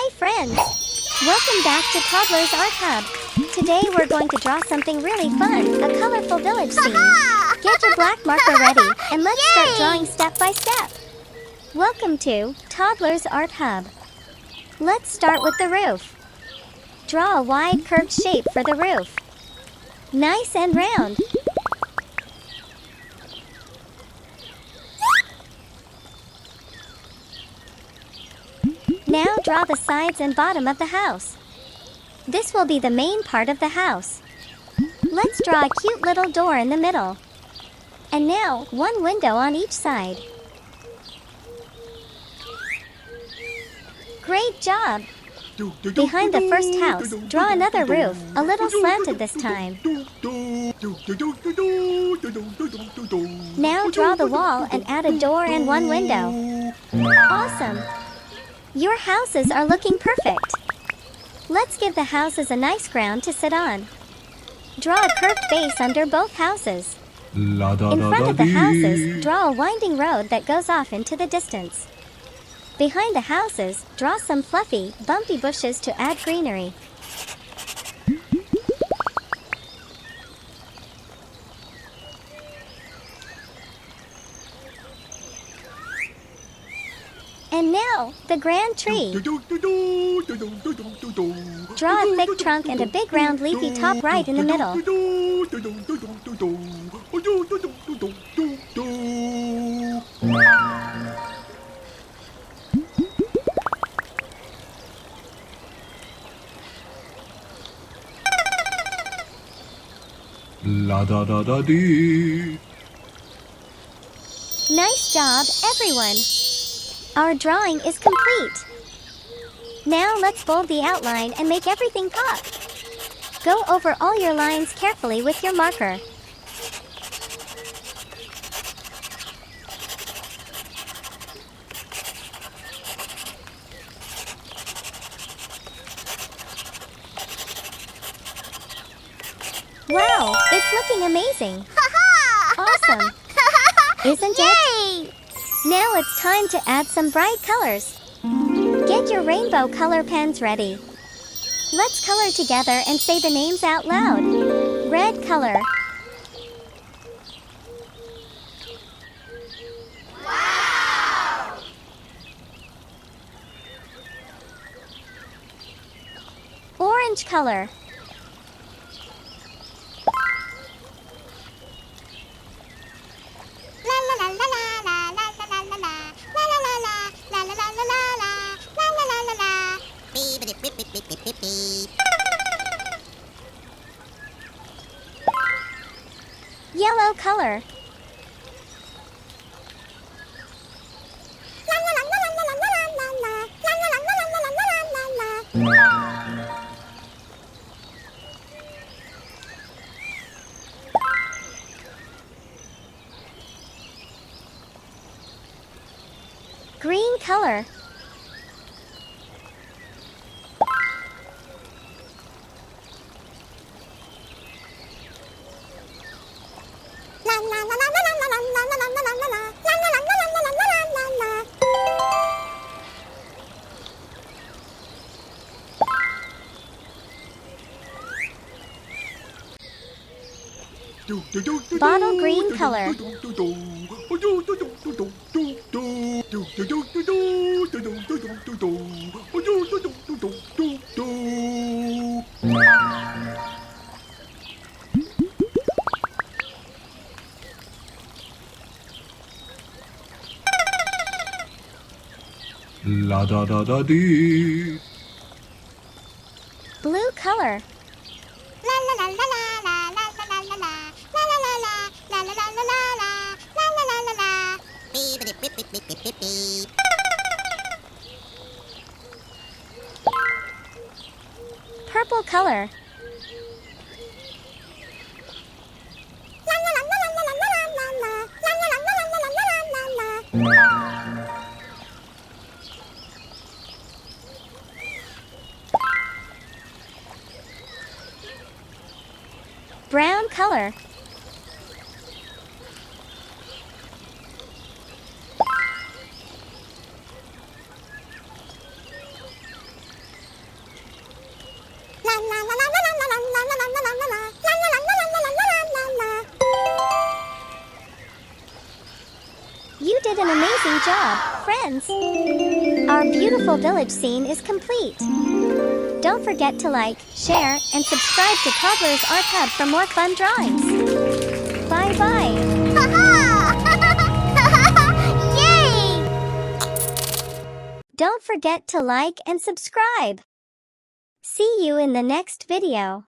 Hi friends! Welcome back to Toddlers Art Hub. Today we're going to draw something really fun, a colorful village scene. Get your black marker ready, and let's start drawing step by step. Welcome to Toddlers Art Hub. Let's start with the roof. Draw a wide curved shape for the roof. Nice and round. Now draw the sides and bottom of the house. This will be the main part of the house. Let's draw a cute little door in the middle. And now, one window on each side. Great job! Behind the first house, draw another roof, a little slanted this time. Now draw the wall and add a door and one window. Awesome! Your houses are looking perfect. Let's give the houses a nice ground to sit on. Draw a curved base under both houses. In front of the houses, draw a winding road that goes off into the distance. Behind the houses, draw some fluffy, bumpy bushes to add greenery. And now, the grand tree. Draw a thick trunk and a big round leafy top right in the middle. Nice job, everyone! Our drawing is complete. Now let's bold the outline and make everything pop. Go over all your lines carefully with your marker. Wow, it's looking amazing. Awesome. Isn't it? Now it's time to add some bright colors. Get your rainbow color pens ready. Let's color together and say the names out loud. Red color. Wow! Orange color. Yellow color. Green color. Bottle green color. Blue color. Purple color. Brown color. You did an amazing job, friends! Our beautiful village scene is complete. Don't forget to like, share, and subscribe to Toddlers Art Hub for more fun drawings. Bye-bye! Yay! Don't forget to like and subscribe. See you in the next video.